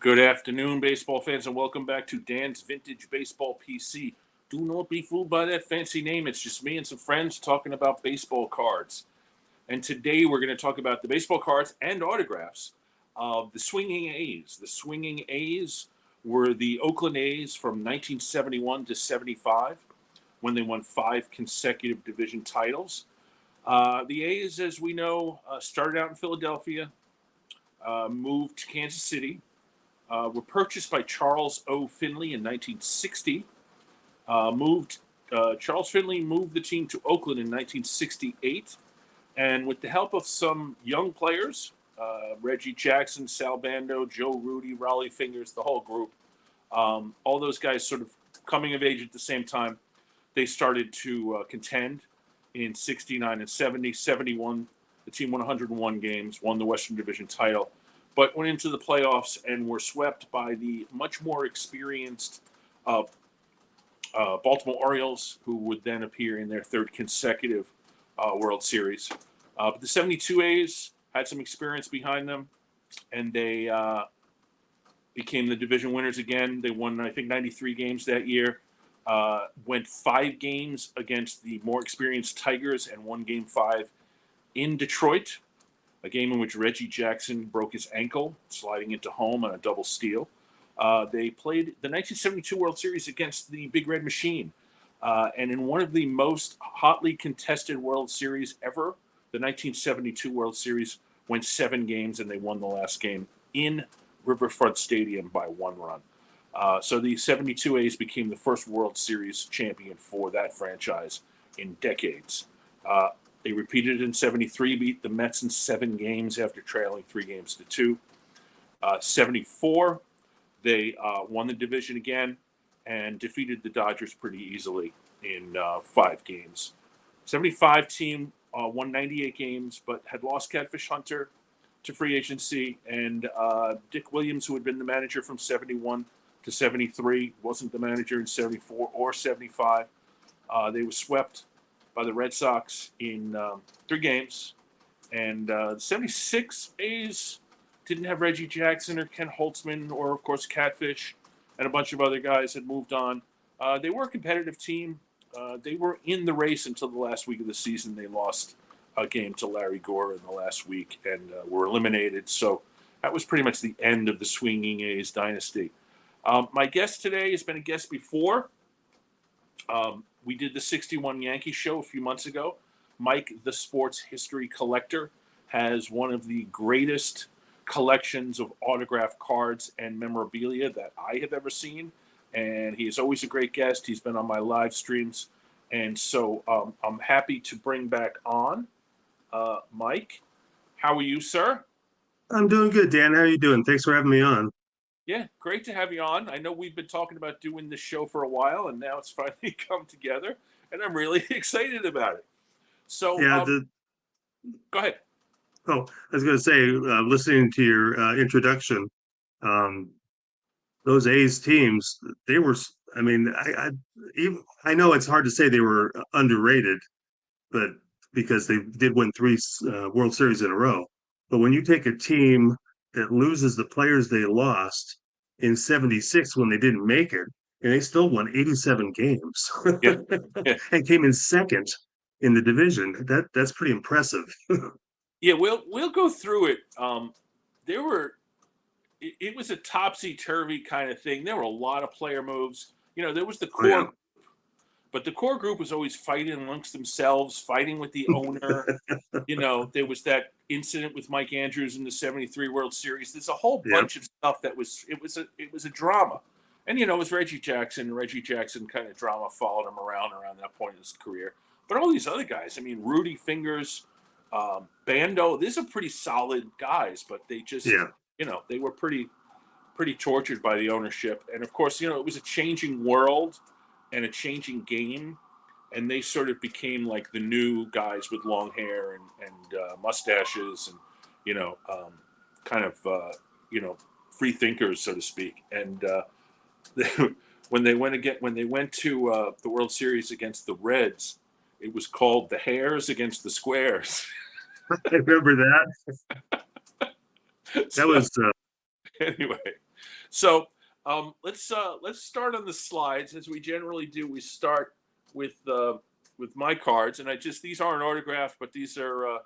Good afternoon, baseball fans, and welcome back to Dan's Vintage Baseball PC. Do not be fooled by that fancy name. It's just me and some friends talking about baseball cards. And today we're going to talk about the baseball cards and autographs of the Swinging A's. The Swinging A's were the Oakland A's from 1971 to 75 when they won 5 consecutive division titles. The A's, as we know, started out in Philadelphia, moved to Kansas City, were purchased by Charles O. Finley in 1960. Charles Finley moved the team to Oakland in 1968, and with the help of some young players, Reggie Jackson, Sal Bando, Joe Rudy, Raleigh Fingers, the whole group, all those guys sort of coming of age at the same time, they started to contend in 69 and 70. 71, the team won 101 games, won the Western Division title, but went into the playoffs and were swept by the much more experienced Baltimore Orioles, who would then appear in their third consecutive World Series. But the 72 A's had some experience behind them, and they became the division winners again. They won, I think, 93 games that year. Went 5 games against the more experienced Tigers and won Game 5 in Detroit, a game in which Reggie Jackson broke his ankle, sliding into home on a double steal. They played the 1972 World Series against the Big Red Machine. And in one of the most hotly contested World Series ever, the 1972 World Series went 7 games, and they won the last game in Riverfront Stadium by 1 run. So the 72 A's became the first World Series champion for that franchise in decades. They repeated in 73, beat the Mets in 7 games after trailing 3 games to 2. 74, they won the division again and defeated the Dodgers pretty easily in 5 games. 75 team won 98 games, but had lost Catfish Hunter to free agency, and Dick Williams, who had been the manager from 71 to 73, wasn't the manager in 74 or 75. They were swept by the Red Sox in 3 games. And the 76 A's didn't have Reggie Jackson or Ken Holtzman or, of course, Catfish, and a bunch of other guys had moved on. They were a competitive team. They were in the race until the last week of the season. They lost a game to Larry Gore in the last week and were eliminated. So that was pretty much the end of the Swinging A's dynasty. My guest today has been a guest before. We did the 61 Yankee show a few months ago. Mike, the sports history collector, has one of the greatest collections of autographed cards and memorabilia that I have ever seen. And he is always a great guest. He's been on my live streams. And so I'm happy to bring back on Mike. How are you, sir? I'm doing good, Dan. How are you doing? Thanks for having me on. Yeah, great to have you on. I know we've been talking about doing this show for a while, and now it's finally come together, and I'm really excited about it. So, Yeah, go ahead. I was going to say, listening to your introduction, those A's teams, they were. I mean, I know it's hard to say they were underrated, but because they did win 3 World Series in a row. But when you take a team that loses the players they lost in 76 when they didn't make it, and they still won 87 games Yeah. Yeah. and came in second in the division. That's pretty impressive. Yeah, we'll go through it. It was a topsy-turvy kind of thing. There were a lot of player moves. There was the core, but the core group was always fighting amongst themselves, fighting with the owner. There was that incident with Mike Andrews in the 73 World Series. There's a whole bunch of stuff that was a drama. And it was Reggie Jackson. Reggie Jackson kind of drama followed him around that point in his career. But all these other guys, I mean, Rudy Fingers, Bando, these are pretty solid guys, but they just they were pretty tortured by the ownership. And of course, it was a changing world and a changing game. And they sort of became like the new guys with long hair and mustaches and, kind of, free thinkers, so to speak. And when they went to the World Series against the Reds, it was called the Hairs against the Squares. I remember that. That was Anyway, so let's start on the slides as we generally do. We start with my cards, and these aren't autographed, but these are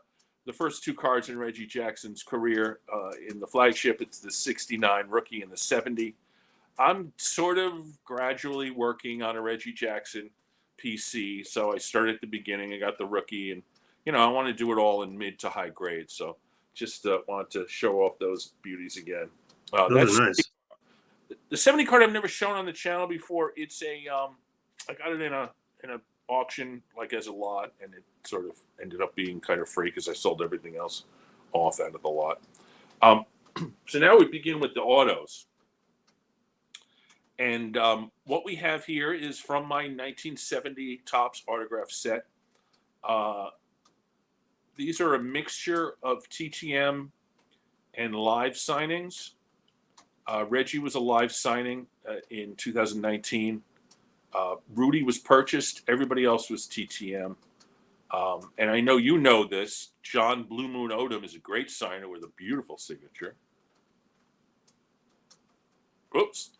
the first two cards in Reggie Jackson's career. In the flagship, it's the 69 rookie and the 70. I'm sort of gradually working on a Reggie Jackson PC, so I started at the beginning. I got the rookie, and I want to do it all in mid to high grade. So just wanted to show off those beauties again. Those are nice. The 70 card I've never shown on the channel before. It's I got it in a auction like as a lot, and it sort of ended up being kind of free because I sold everything else off out of the lot. So now we begin with the autos. And what we have here is from my 1970 Topps autograph set. These are a mixture of TTM and live signings. Reggie was a live signing in 2019. Rudy was purchased. Everybody else was TTM. And I know you know this. John Blue Moon Odom is a great signer with a beautiful signature. Oops.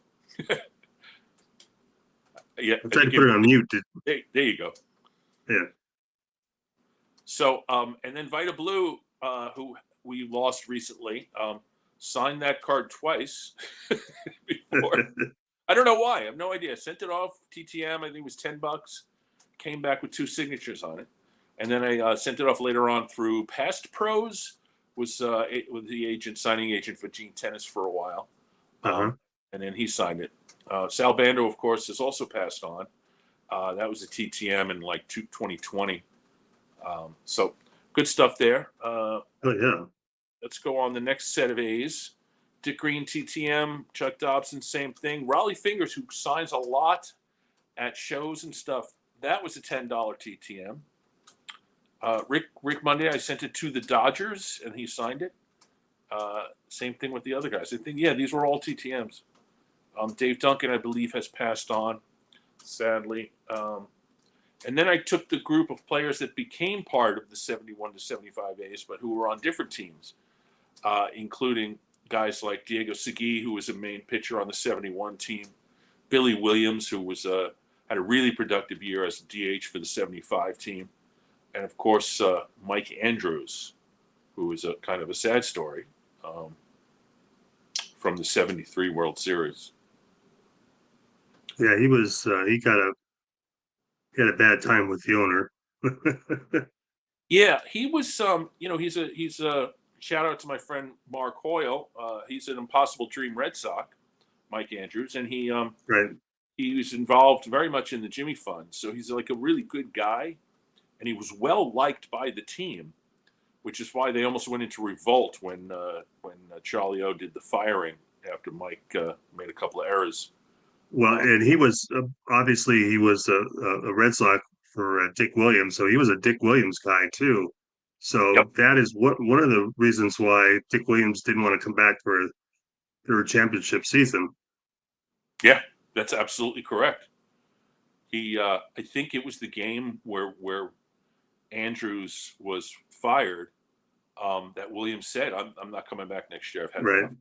Yeah, I'm trying to put it on mute. There you go. Yeah. So, and then Vita Blue, who we lost recently, signed that card twice before. I don't know why. I have no idea. Sent it off TTM. I think it was $10. Came back with 2 signatures on it, and then I sent it off later on through Past Pros. Was with the signing agent for Gene Tennis for a while, and then he signed it. Sal Bando, of course, has also passed on. That was a TTM in like 2020. So good stuff there. Oh yeah. Let's go on the next set of A's. Dick Green TTM, Chuck Dobson, same thing. Raleigh Fingers, who signs a lot at shows and stuff, that was a $10 TTM. Rick Monday, I sent it to the Dodgers, and he signed it. Same thing with the other guys. I think, these were all TTMs. Dave Duncan, I believe, has passed on, sadly. And then I took the group of players that became part of the 71 to 75 A's, but who were on different teams, including guys like Diego Segui, who was a main pitcher on the 71 team, Billy Williams, who was had a really productive year as a DH for the 75 team, and of course Mike Andrews, who was a kind of a sad story from the 73 World Series. Yeah, he was. He had a bad time with the owner. Yeah, he was. He's a shout out to my friend Mark Hoyle. He's an Impossible Dream Red Sox, Mike Andrews, and he Right. he was involved very much in the Jimmy Fund. So he's like a really good guy, and he was well liked by the team, which is why they almost went into revolt when Charlie O did the firing after Mike made a couple of errors. Well, and he was obviously he was a Red Sox for Dick Williams, so he was a Dick Williams guy too. So Yep. that is one of the reasons why Dick Williams didn't want to come back for their championship season. Yeah, that's absolutely correct. He, I think it was the game where Andrews was fired that Williams said, "I'm not coming back next year. I've had Right. enough."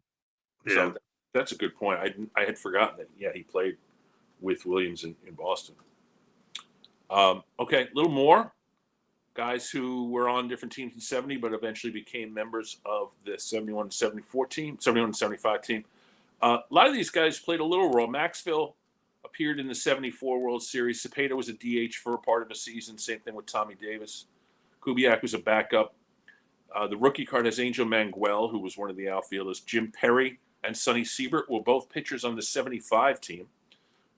Yeah. So that's a good point. I had forgotten that. Yeah, he played with Williams in Boston. Okay, a little more. Guys who were on different teams in 70, but eventually became members of the 71 to 74 team, 71 to 75 team. A lot of these guys played a little role. Maxville appeared in the 74 World Series. Cepeda was a DH for a part of a season. Same thing with Tommy Davis. Kubiak was a backup. The rookie card has Angel Manguel, who was one of the outfielders. Jim Perry and Sonny Siebert were both pitchers on the 75 team,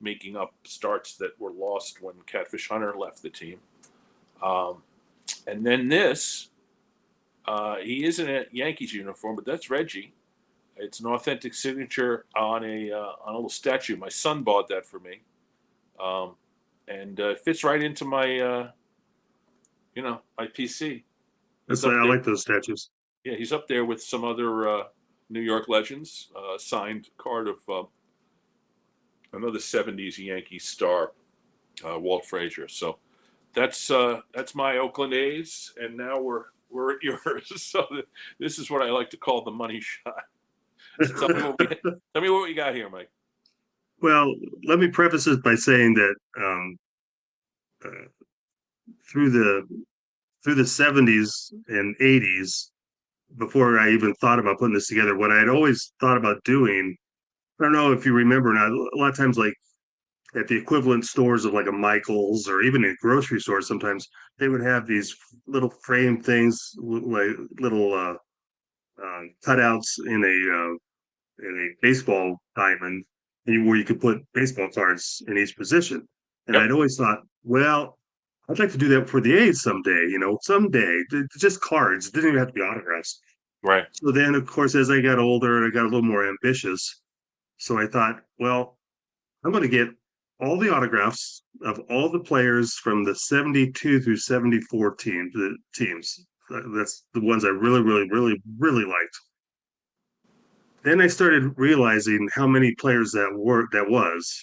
making up starts that were lost when Catfish Hunter left the team. And then this, he is in a Yankees uniform, but that's Reggie. It's an authentic signature on a little statue. My son bought that for me, and it fits right into my, my PC. I like those statues. Yeah, he's up there with some other New York legends. Signed card of another '70s Yankee star, Walt Frazier. So that's my Oakland A's, and now we're at yours. So this is what I like to call the money shot. So tell me what we got here, Mike. Well, let me preface this by saying that uh, through the 70s and 80s, before I even thought about putting this together, what I had always thought about doing, I don't know if you remember now, a lot of times like at the equivalent stores of like a Michael's or even in grocery stores, sometimes they would have these little frame things, like little cutouts in a baseball diamond, where you could put baseball cards in each position. And Yep. I'd always thought, well, I'd like to do that for the A's someday. Someday, just cards. It didn't even have to be autographs. Right. So then, of course, as I got older, I got a little more ambitious. So I thought, well, I'm going to get all the autographs of all the players from the 72 through 74 teams. That's the ones I really, really, really, really liked. Then I started realizing how many players that was,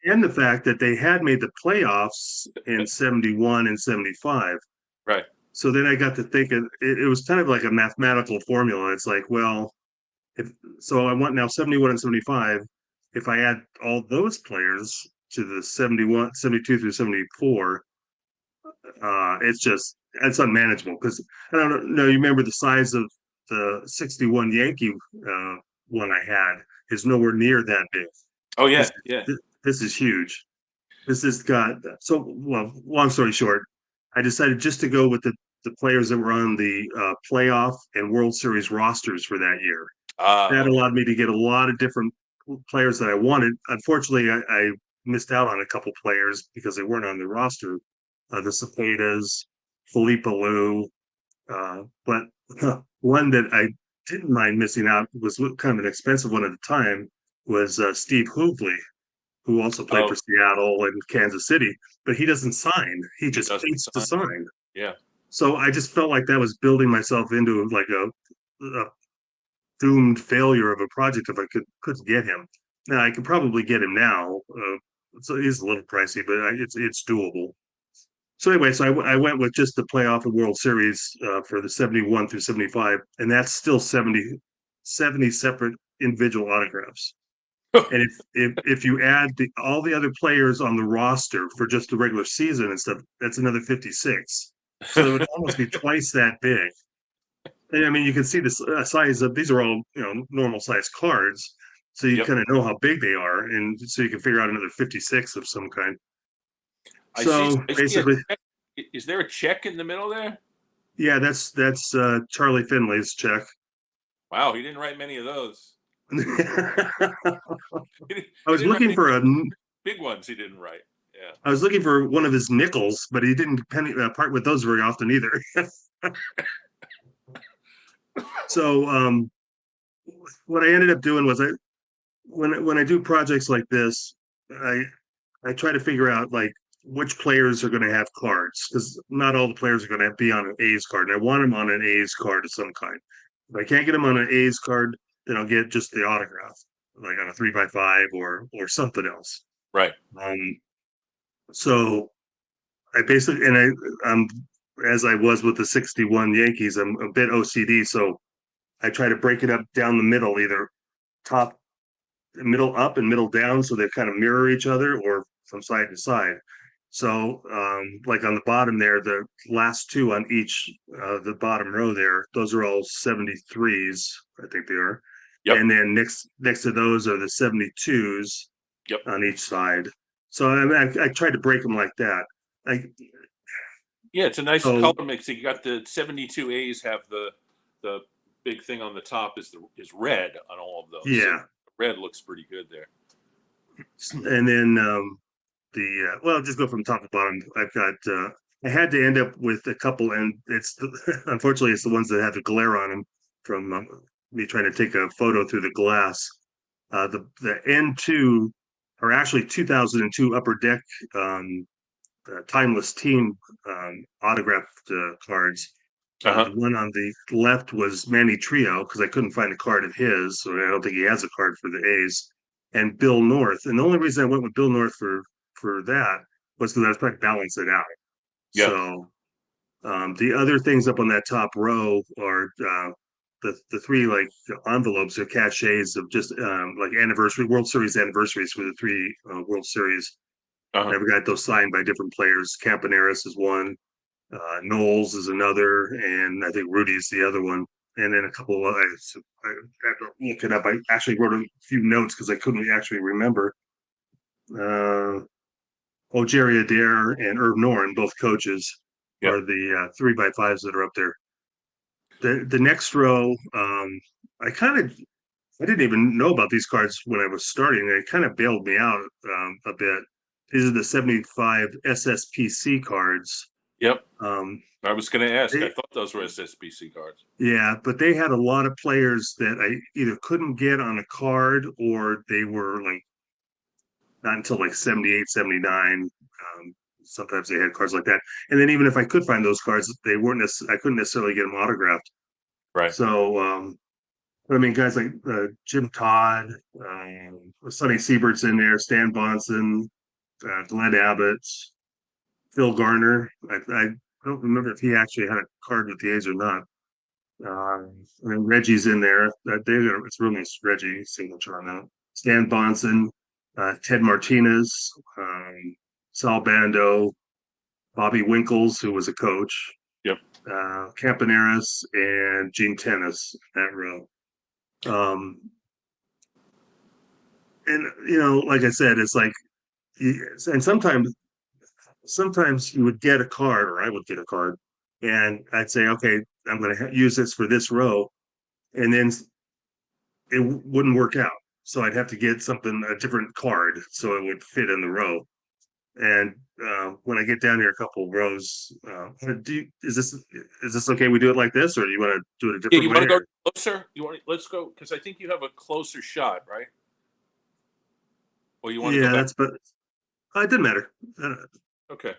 and the fact that they had made the playoffs in 71 and 75. Right. So then I got to thinking it was kind of like a mathematical formula. It's like, well, if so I want now 71 and 75. If I add all those players to the 71, 72 through 74, it's unmanageable because I don't know. You remember the size of the 61 Yankee uh, one I had is nowhere near that big. Oh yeah. This Yeah. this is huge. This has got so well. Long story short, I decided just to go with the players that were on the playoff and World Series rosters for that year. Ah. That Okay. allowed me to get a lot of different players that I wanted. Unfortunately, I missed out on a couple players because they weren't on the roster. The Cepedas, Felipe Alou, but one that I didn't mind missing out was kind of an expensive one at the time was Steve Hoovley, who also played for Oh, Seattle and Kansas City, but he doesn't sign. He he just doesn't hates to sign. sign. Yeah. So I just felt like that was building myself into like a doomed failure of a project if I could get him. Now I could probably get him now. So he's a little pricey, but it's doable. So anyway, I went with just the playoff and World Series for the 71 through 75, and that's still 70 separate individual autographs. And if you add all the other players on the roster for just the regular season and stuff, that's another 56. So it would almost be twice that big. And I mean, you can see the size of these are all normal size cards, so you Yep. kind of know how big they are, and so you can figure out another 56 of some kind. I see. So I see a basically, check. Is there a check in the middle there? yeah, that's Charlie Finley's check. Wow, he didn't write many of those. I He was didn't write looking any for a big ones. He didn't write. Yeah. I was looking for one of his nickels, but he didn't part with those very often either. So what I ended up doing was when I do projects like this, I I try to figure out like which players are going to have cards because not all the players are going to be on an A's card. And I want them on an A's card of some kind. If I can't get them on an A's card, then I'll get just the autograph, like on a 3x5 or something else. Right. Um, so I basically I'm as I was with the 61 Yankees, I'm a bit OCD, so I try to break it up down the middle, either top, middle up, and middle down, so they kind of mirror each other, or from side to side. So, like on the bottom there, the last two on each the bottom row there, those are all 73s, I think they are. Yep. And then next to those are the 72s Yep. on each side. So I tried to break them like that. I Yeah, it's a nice so color mix. You got the 72 A's have the big thing on the top is red on all of those. So yeah, red looks pretty good there. and then well, just go from top to bottom. I've got I had to end up with a couple, and unfortunately it's the ones that have the glare on them from me trying to take a photo through the glass. The N2 are actually 2002 Upper Deck timeless team autographed cards. Uh huh. The one on the left was Manny Trio because I couldn't find a card of his, so I don't think he has a card for the A's. And Bill North, and the only reason I went with Bill North for that was because I was trying to balance it out. Yeah. So the other things up on that top row are the three like envelopes or cachets of just like World Series anniversaries for the three World Series. Uh-huh. And I've got those signed by different players. Campaneris is one, Knowles is another, and I think Rudy's the other one. And then a couple of, I have to look it up. I actually wrote a few notes because I couldn't actually remember. Jerry Adair and Irv Noren, both coaches, Yep. are the 3x5s that are up there. The next row, I didn't even know about these cards when I was starting. It kind of bailed me out a bit. These are the 75 SSPC cards. Yep. Um, I was going to ask. I they, thought those were SSBC cards. yeah, but they had a lot of players that I either couldn't get on a card or they were like not until like 78, 79. Sometimes they had cards like that. And then even if I could find those cards, I couldn't necessarily get them autographed. Right. So, I mean, guys like Jim Todd, Sonny Siebert's in there, Stan Bonson, Glenn Abbott, Phil Garner. I don't remember if he actually had a card with the A's or not. And Reggie's in there. It's really nice Reggie signature on that. Stan Bonson, Ted Martinez, Sal Bando, Bobby Winkles, who was a coach, Yep. Campaneris, and Gene Tennis in that row. And like I said, it's like, and sometimes you would get a card, or I would get a card, and I'd say, okay, I'm going to use this for this row, and then it wouldn't work out. So I'd have to get a different card, so it would fit in the row. And when I get down here a couple of rows, is this okay? We do it like this, or do you want to do it a Yeah, different you way? want to go closer? Let's go, because I think you have a closer shot, right? Or you want to go Yeah, back? but it didn't matter. Okay.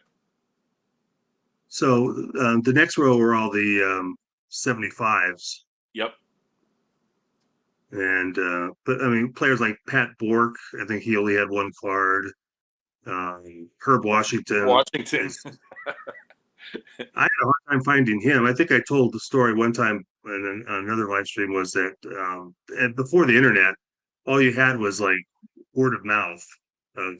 So the next row are all the 75s. Yep. And but I mean, players like Pat Bork, I think he only had one card. Herb Washington. Washington. I had a hard time finding him. I think I told the story one time in another live stream was that and before the internet, all you had was like word of mouth of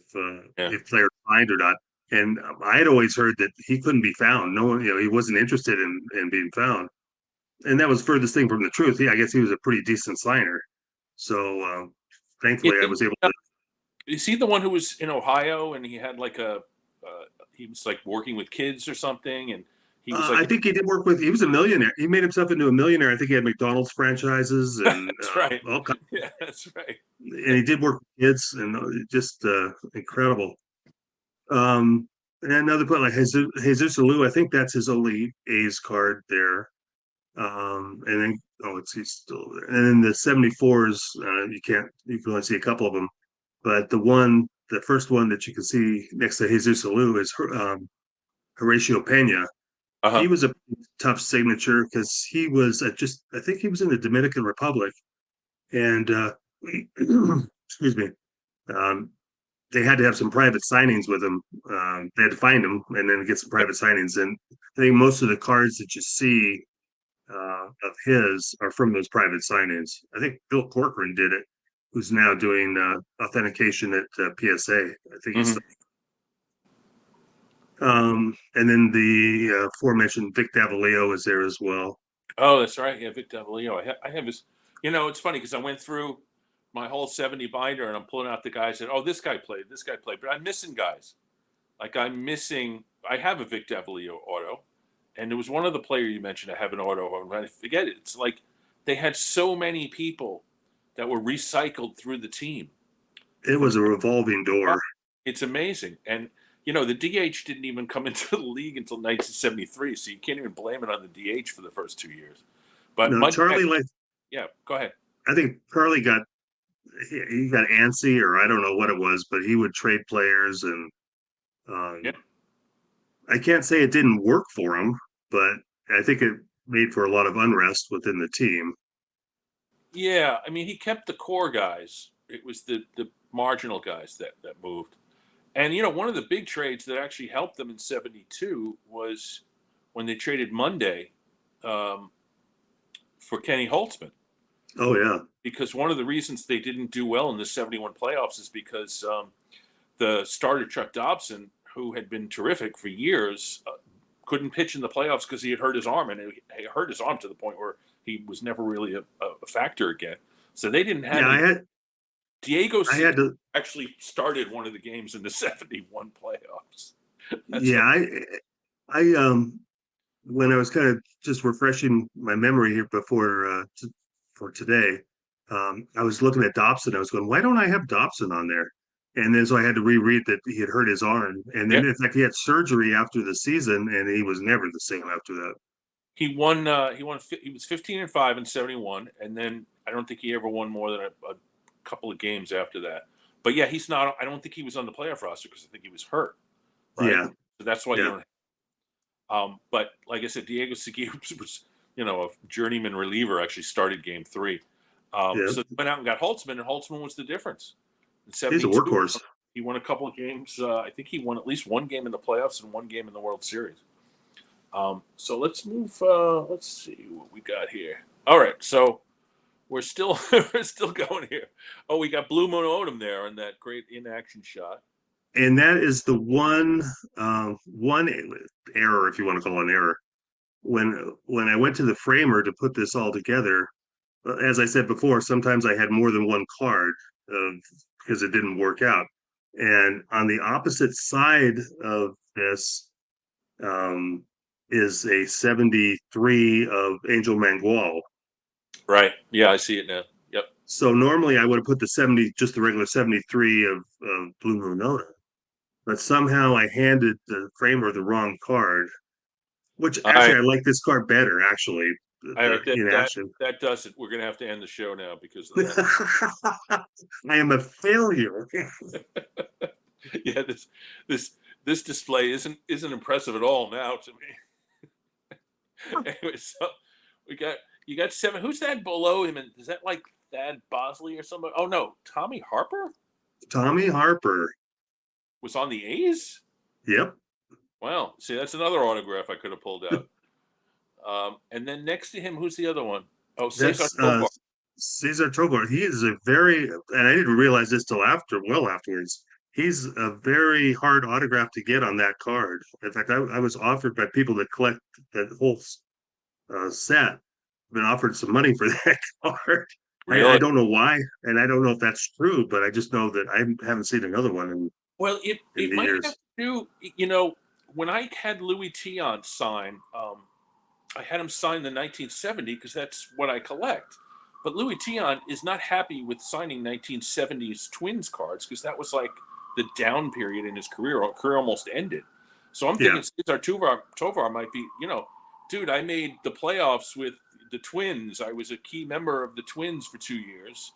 Yeah. if players signed or not. And I had always heard that he couldn't be found. No one, he wasn't interested in being found. And that was furthest thing from the truth. I guess he was a pretty decent signer. So Is thankfully, I he, was able to. is he the one who was in Ohio and he had like he was like working with kids or something, and he was I like, think he did work with. He was a millionaire. He made himself into a millionaire. I think he had McDonald's franchises and that's right. all kinds. Yeah, that's right. And he did work with kids and just incredible. And another player like Jesus Alou, I think that's his only A's card there. And then he's still there. And then the 74s, you can only see a couple of them, but the first one that you can see next to Jesus Alou is Horatio Pena. He Uh-huh. was a tough signature because he was I think he was in the Dominican Republic, and excuse me, um, they had to have some private signings with him. They had to find him and then get some Yep. private signings. And I think most of the cards that you see of his are from those private signings. I think Bill Corcoran did it, who's now doing authentication at PSA. I think he's. Hmm. And then the aforementioned Vic Davalio is there as well. Oh, that's right. Yeah, Vic Davalio. I have his. It's funny because I went through my whole 70 binder and I'm pulling out the guys that, oh, this guy played, but I'm missing guys. Like I have a Vic Davalio auto, and there was one other player you mentioned I have an auto of, and I forget it. It's like they had so many people that were recycled through the team It from. was a revolving door. It's amazing, and the DH didn't even come into the league until 1973, so you can't even blame it on the DH for the first 2 years. But No, Mudback, Charlie, like yeah, go ahead. I think Charlie he got antsy, or I don't know what it was, but he would trade players, and Yeah, um, I can't say it didn't work for him, but I think it made for a lot of unrest within the team. yeah. I mean, he kept the core guys. It was the marginal guys that moved. And one of the big trades that actually helped them in '72 was when they traded Monday. Um, for Kenny Holtzman. Oh yeah. Because one of the reasons they didn't do well in the 71 playoffs is because the starter, Chuck Dobson, who had been terrific for years, couldn't pitch in the playoffs because he had hurt his arm, and he hurt his arm to the point where he was never really a factor again. So they didn't have Yeah, any. Diego I had Segura to. actually started one of the games in the 71 playoffs. That's Yeah, I when I was kind of just refreshing my memory here before for today, I was looking at Dobson. I was going, why don't I have Dobson on there? And then so I had to reread that he had hurt his arm, and yeah. then in fact he had surgery after the season, and he was never the same after that. He won. He won. He was 15-5 in 71, and then I don't think he ever won more than a couple of games after that. But yeah, he's not. I don't think he was on the playoff roster because I think he was hurt. Right. Yeah, So that's why you yeah, don't. But like I said, Diego Segura was, a journeyman reliever. Actually, started Game 3. yeah. So they went out and got Holtzman, and Holtzman was the difference. In He's a 72, workhorse. he won a couple of games. I think he won at least one game in the playoffs and one game in the World Series. So let's move. Let's see what we got here. All right, so we're still we're still going here. Oh, we got Blue Moon Odom there on that great in-action shot. And that is the one error, if you want to call it an error. When I went to the framer to put this all together, as I said before, sometimes I had more than one card because it didn't work out. And on the opposite side of this um, is a 73 of Angel Mangual. Right. Yeah, I see it now. Yep. So normally I would have put the 70, just the regular 73 of Blue Moon Oda. But somehow I handed the framer the wrong card, which All actually right. I like this card better, actually, All right. the in action. That does it. We're gonna have to end the show now because of that. I am a failure. Yeah. This this display isn't impressive at all now to me. Anyway, so we got you got 7. Who's that below him? And is that like Thad Bosley or somebody? Oh no, Tommy Harper Tommy Harper. was on the A's. Yep. Wow. See, that's another autograph I could have pulled out. And then next to him, who's the other one? Oh, Cesar That's Tovar. Cesar Tovar. He is a very, and I didn't realize this till well afterwards. He's a very hard autograph to get on that card. In fact, I was offered by people that collect that whole set, been offered some money for that card. I Really? don't know why, and I don't know if that's true, but I just know that I haven't seen another one Well, in it the might years. have to do. When I had Louis Tion sign, I had him sign the 1970 because that's what I collect. But Louis Tion is not happy with signing 1970s Twins cards because that was like the down period in his career. Our career almost ended. So I'm Yeah. thinking Cesar Tovar might be, dude, I made the playoffs with the Twins. I was a key member of the Twins for 2 years.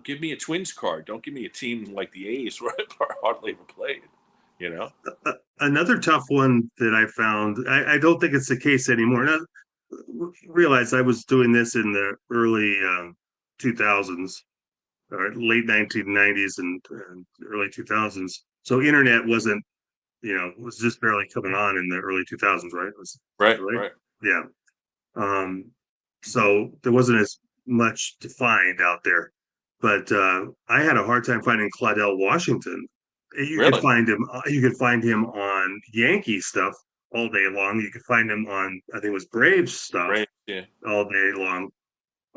Give me a Twins card. Don't give me a team like the A's where I hardly ever played. Another tough one that I found, I don't think it's the case anymore. Now, realize I was doing this in the early 2000s, or late 1990s and early 2000s. So internet wasn't, was just barely coming on in the early 2000s, right? Was Right, right? right. Yeah. So there wasn't as much to find out there. But I had a hard time finding Claudel Washington. Really? You could find him on Yankee stuff all day long. You could find him on, I think it was Braves stuff Right. Yeah. all day long.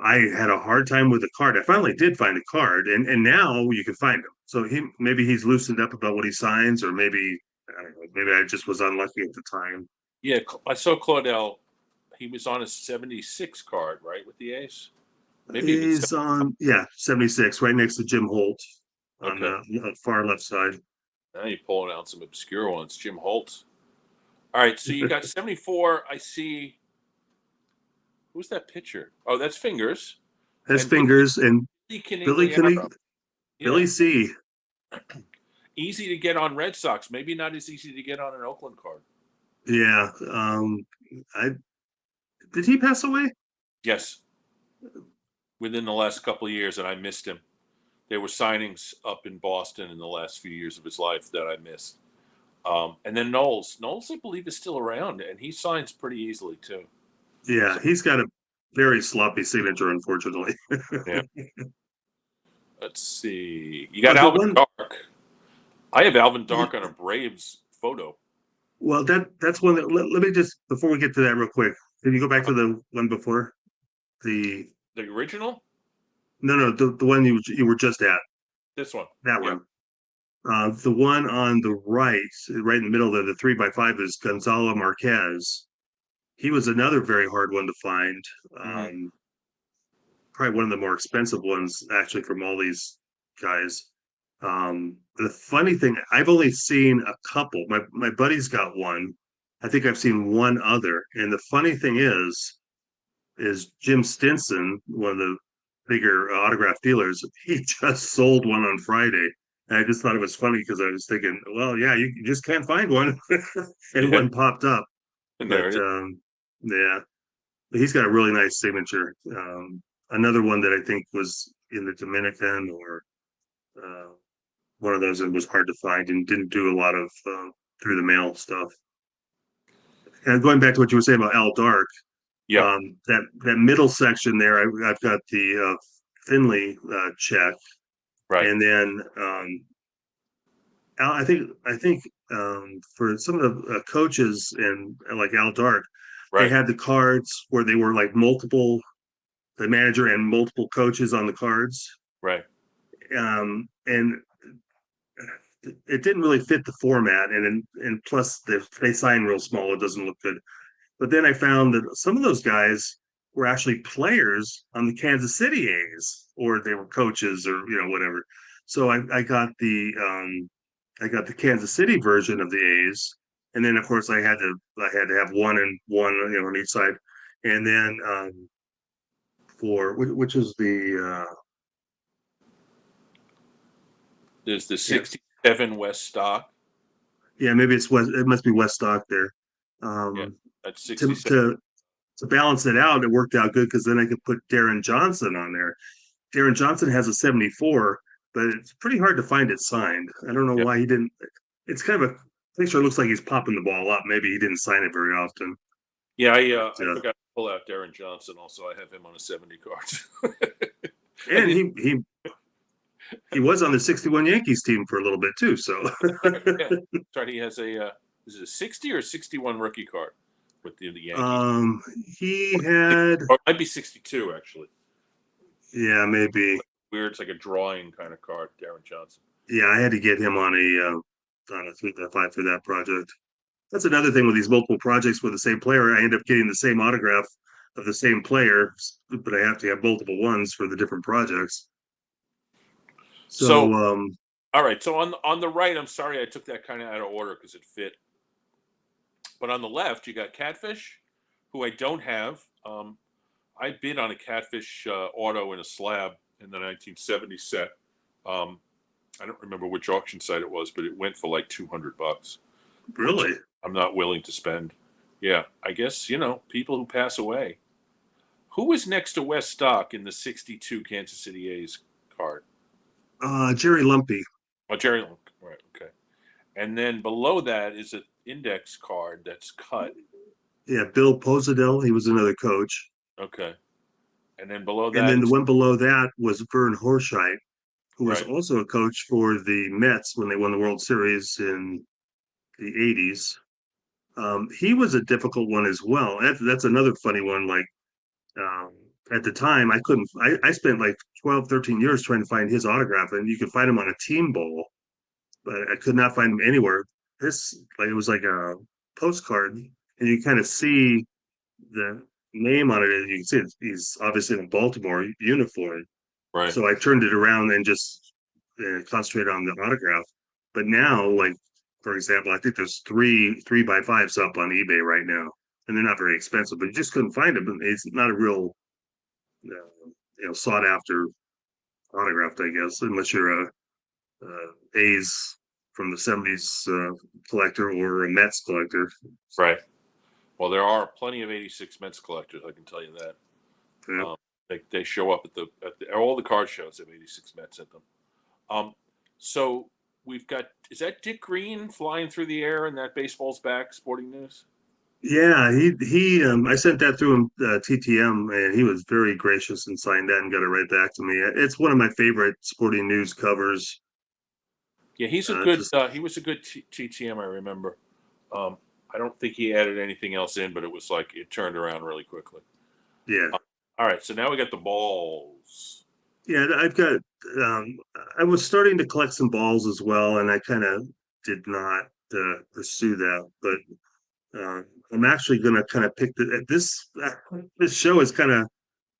I had a hard time with the card. I finally did find a card, and now you can find him. So maybe he's loosened up about what he signs, or maybe I don't know, maybe I just was unlucky at the time. Yeah, I saw Claudel. He was on a 76 card, right, with the A's? Maybe even He's on 76, right next to Jim Holt on okay. the far left side. Now you're pulling out some obscure ones. Jim Holt. All right, so you got 74. I see. Who's that pitcher? Oh, that's Fingers. Has And fingers and Billy Billy Canigliaro. Yeah, Billy C. easy to get on Red Sox. Maybe not as easy to get on an Oakland card. Yeah. I did he pass away? Yes, within the last couple of years, and I missed him. There were signings up in Boston in the last few years of his life that I missed. And then Knowles, I believe, is still around, and he signs pretty easily too. Yeah, So, he's got a very sloppy signature, unfortunately. Yeah. Let's see. You got The Alvin one, Dark. I have Alvin Dark on a Braves photo. well, that's one that let me just before we get to that real quick. Can you go back Uh, to the one before the the original? no the one you were just at This one. that Yeah. one. The one on the right in the middle there, the 3x5 is Gonzalo Marquez. He was another very hard one to find. Hmm. Probably one of the more expensive ones actually from all these guys. The funny thing, I've only seen a couple. My buddy's got one. I think I've seen one other. And the funny thing is Jim Stinson, one of the bigger autograph dealers, he just sold one on Friday. And I just thought it was funny because I was thinking, well, yeah, you just can't find one. And Yeah. one popped up. And there But it is. yeah, but he's got a really nice signature. Another one that I think was in the Dominican or uh, one of those that was hard to find and didn't do a lot of through the mail stuff. And going back to what you were saying about Al Dark, Yeah. that middle section there, I've got the Finley check, Right. and then Al, I think for some of the coaches and like Al Dark, they Right. had the cards where they were like multiple the manager and multiple coaches on the cards. Right. And it didn't really fit the format, and plus they sign real small, it doesn't look good. But then I found that some of those guys were actually players on the Kansas City A's, or they were coaches, or whatever. So I got the Kansas City version of the A's, and then of course I had to have one and one on each side, and then for which is the There's the yeah 67 West Stock. yeah maybe it's West, it must be West Stock there. Yeah. Um, That's to 67. to to balance it out, it worked out good because then I could put Darren Johnson on there. Darren Johnson has a 74, but it's pretty hard to find it signed. I don't know Yeah. why he didn't. It's kind of a picture. It looks like he's popping the ball up. Maybe he didn't sign it very often. Yeah. I But, forgot to pull out Darren Johnson. Also, I have him on a 70 cards. I and didn't. he was on the 61 Yankees team for a little bit too. So Yeah. Sorry. He has a, is it a 60 or 61 rookie card with the Yankees? he had Or it might be 62, actually. yeah maybe Weird. It's like a drawing kind of card, Darren Johnson. yeah I had to get him on a 3.5 for that project. That's another thing with these multiple projects with the same player. I end up getting the same autograph of the same player, but I have to have multiple ones for the different projects. So, So, all right. So on the right, I'm sorry I took that kind of out of order because it fit. But on the left, you got Catfish, who I don't have. I bid on a Catfish auto in a slab in the 1970 set. Um, I don't remember which auction site it was, but it went for like $200, which really, I'm not willing to spend. Yeah, I guess people who pass away. Who was next to West Stock in the '62 Kansas City A's card? Jerry Lumpy. Oh, Jerry Long. Right. Okay. And then below that is an index card that's cut. Yeah, Bill Posadel. He was another coach. Okay. And then below And that then the is one below that was Vern Horscheit, who was right. also a coach for the Mets when they won the World Series in the 80s. He was a difficult one as well. That's another funny one. Like um, at the time, I couldn't. I spent like 12, 13 years trying to find his autograph, and you could find him on a team bowl, but I could not find him anywhere. This like it was like a postcard, and you kind of see the name on it, and you can see he's obviously in a Baltimore uniform. Right. So I turned it around and just concentrated on the autograph. But now, like for example, I think there's three by fives up on eBay right now, and they're not very expensive, but you just couldn't find them. It's not a real sought after autographed, I guess, unless you're a A's from the '70s collector or a Mets collector. Right. Well, there are plenty of '86 Mets collectors. I can tell you that. Yeah. Um, they show up at all the card shows have '86 Mets at them. Um, so we've got, is that Dick Green flying through the air in that Baseball's Back Sporting News? Yeah, I sent that through him TTM, and he was very gracious and signed that and got it right back to me. It's one of my favorite sporting news covers. Yeah, he's a good. Just He was a good TTM. I remember. Um, I don't think he added anything else in, but it was like it turned around really quickly. yeah, All right, so now we got the balls. yeah. I've got. Um, I was starting to collect some balls as well, and I kind of did not pursue that, but I'm actually going to kind of pick this. This show has kind of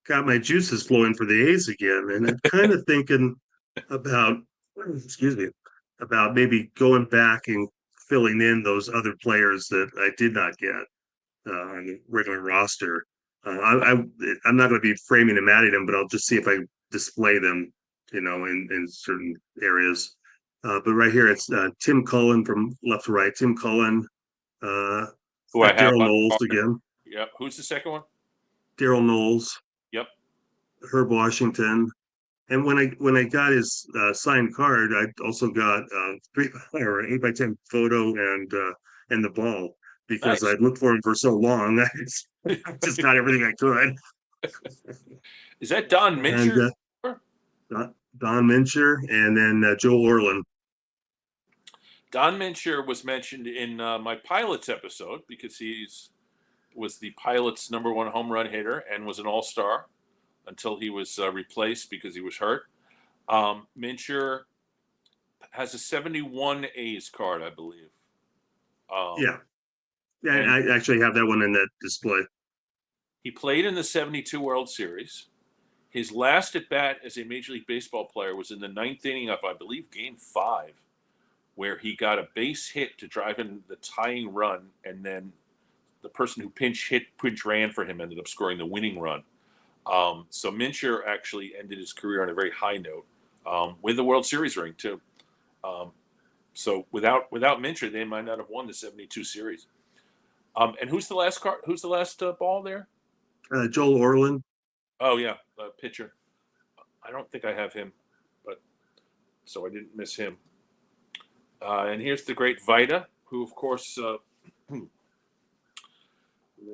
got my juices flowing for the A's again, and I'm kind of thinking about, excuse me, about maybe going back and filling in those other players that I did not get on the regular roster. I'm not going to be framing and matting them, but I'll just see if I display them, in certain areas. But right here, it's Tim Cullen from left to right. Tim Cullen, uh, Who I have Daryl on Knowles card. again. Yep. Who's the second one? Daryl Knowles, Yep. Herb Washington, and when I got his signed card, I also got 3 or 8 by 10 photo and the ball because Nice. I'd looked for him for so long. I just got everything I could. Is that Don And Mincher? Don Mincher and then Joe Orland. Don Mincher was mentioned in my Pilots episode because he's was the Pilots' #1 home run hitter and was an All Star until he was replaced because he was hurt. Mincher has a 71 A's card, I believe. Um, Yeah, yeah. and I actually have that one in that display. he played in the 72 World Series. His last at bat as a Major League Baseball player was in the ninth inning of, I believe, Game 5, where he got a base hit to drive in the tying run, and then the person who pinch ran for him ended up scoring the winning run. So Mincher actually ended his career on a very high note with the World Series ring too. Um, so without Mincher, they might not have won the '72 series. And who's the last card? Who's the last ball there? Joel Orland. Oh yeah, pitcher. I don't think I have him, but so I didn't miss him. And here's the great Vita, who of course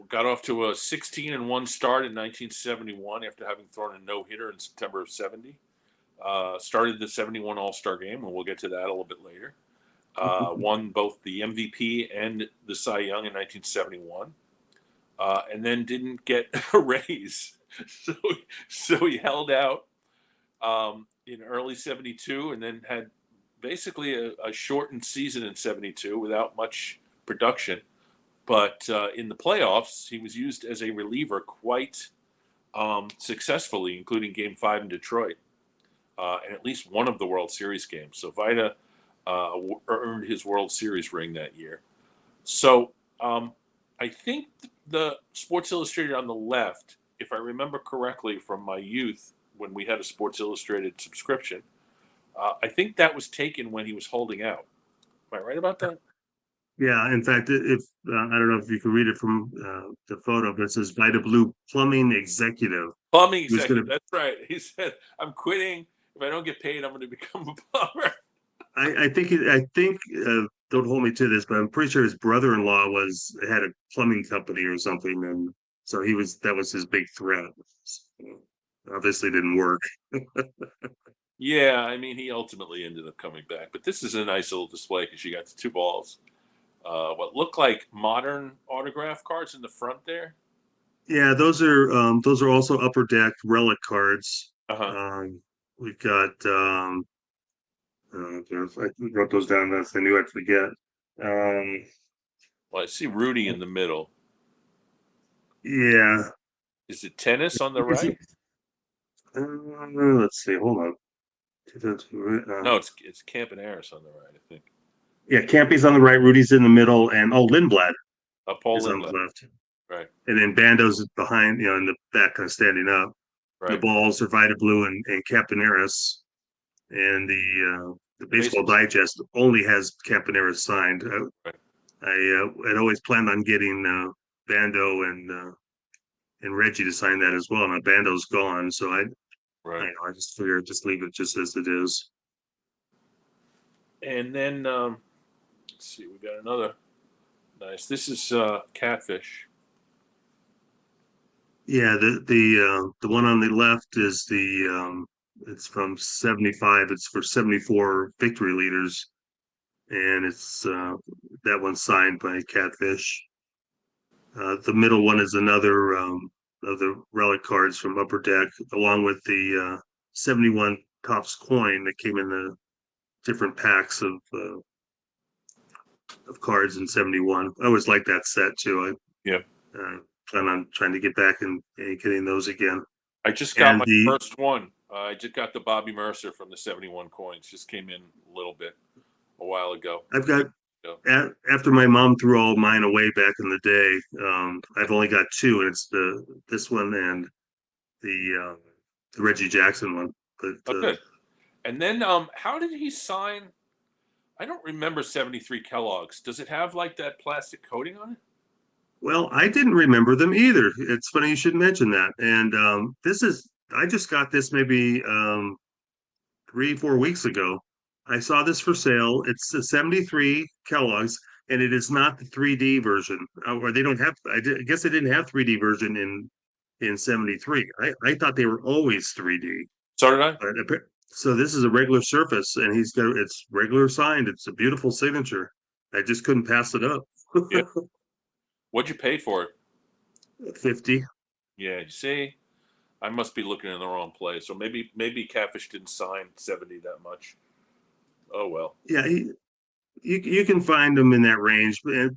got off to a 16-1 start in 1971 after having thrown a no hitter in September of '70. Started the '71 All Star game, and we'll get to that a little bit later. Won both the MVP and the Cy Young in 1971, and then didn't get a raise. So, so he held out in early '72, and then had basically a shortened season in '72 without much production. But in the playoffs, he was used as a reliever quite successfully, including Game 5 in Detroit, and at least one of the World Series games. So Vita earned his World Series ring that year. So I think the Sports Illustrated on the left, if I remember correctly from my youth when we had a Sports Illustrated subscription, I think that was taken when he was holding out. Am I right about that? Yeah, in fact, if I don't know if you can read it from the photo, but it says Vita Blue Plumbing Executive. Plumbing He was going executive. to That's right. He said, "I'm quitting. If I don't get paid, I'm going to become a plumber." I think don't hold me to this, but I'm pretty sure his brother-in-law was had a plumbing company or something, and so that was his big threat. So, obviously didn't work. Yeah, I mean, he ultimately ended up coming back. But this is a nice little display because you got the two balls. What look like modern autograph cards in the front there. Yeah, those are also upper deck relic cards. Uh huh. We've got I wrote those down. That's I knew I'd forget. Um, Well, I see Rudy in the middle. yeah, Is it tennis on the is it? right? Let's see. Hold on. No, it's Campaneris on the right, I think. Yeah, Campy's on the right, Rudy's in the middle, and Lindblad Paul is on Lindland. the left. Right, And then Bando's behind, in the back, kind of standing up. The right. balls are Vita Blue and Campaneris, and the The Baseball baseball. Digest only has Campaneris signed. Right, I'd always planned on getting Bando and Reggie to sign that as well. Now Bando's gone, so right. I just figured just leave it just as it is. And then let's see, we got Nice. This is Catfish. Yeah, the one on the left is it's from 75. It's for 74 victory leaders, and it's that one's signed by Catfish. The middle one is another of the relic cards from Upper Deck, along with the 71 Topps coin that came in the different packs of cards in 71. I always like that set too. Yeah. I plan on trying to get back and getting those again. I just got And my the first one. I just got the Bobby Mercer from the 71 coins. Just came in a little bit a while ago. I've got Yeah. after my mom threw all mine away back in the day, I've only got two, and it's this one and the Reggie Jackson one. Oh, But good. And then, how did he sign? I don't remember 73 Kellogg's. Does it have like that plastic coating on it? well, I didn't remember them either. It's funny you should mention that. And this is I just got this maybe 3 4 weeks ago. I saw this for sale. It's the 73 Kellogg's, and it is not the 3D version. Or they don't have. I guess they didn't have 3D version in 73. I thought they were always 3D. So did I. But so this is a regular surface, and it's regular signed. It's a beautiful signature. I just couldn't pass it up. Yeah. What'd you pay for it? 50. Yeah. You see, I must be looking in the wrong place. Or maybe Catfish didn't sign 70 that much. Oh well. Yeah, you can find them in that range, but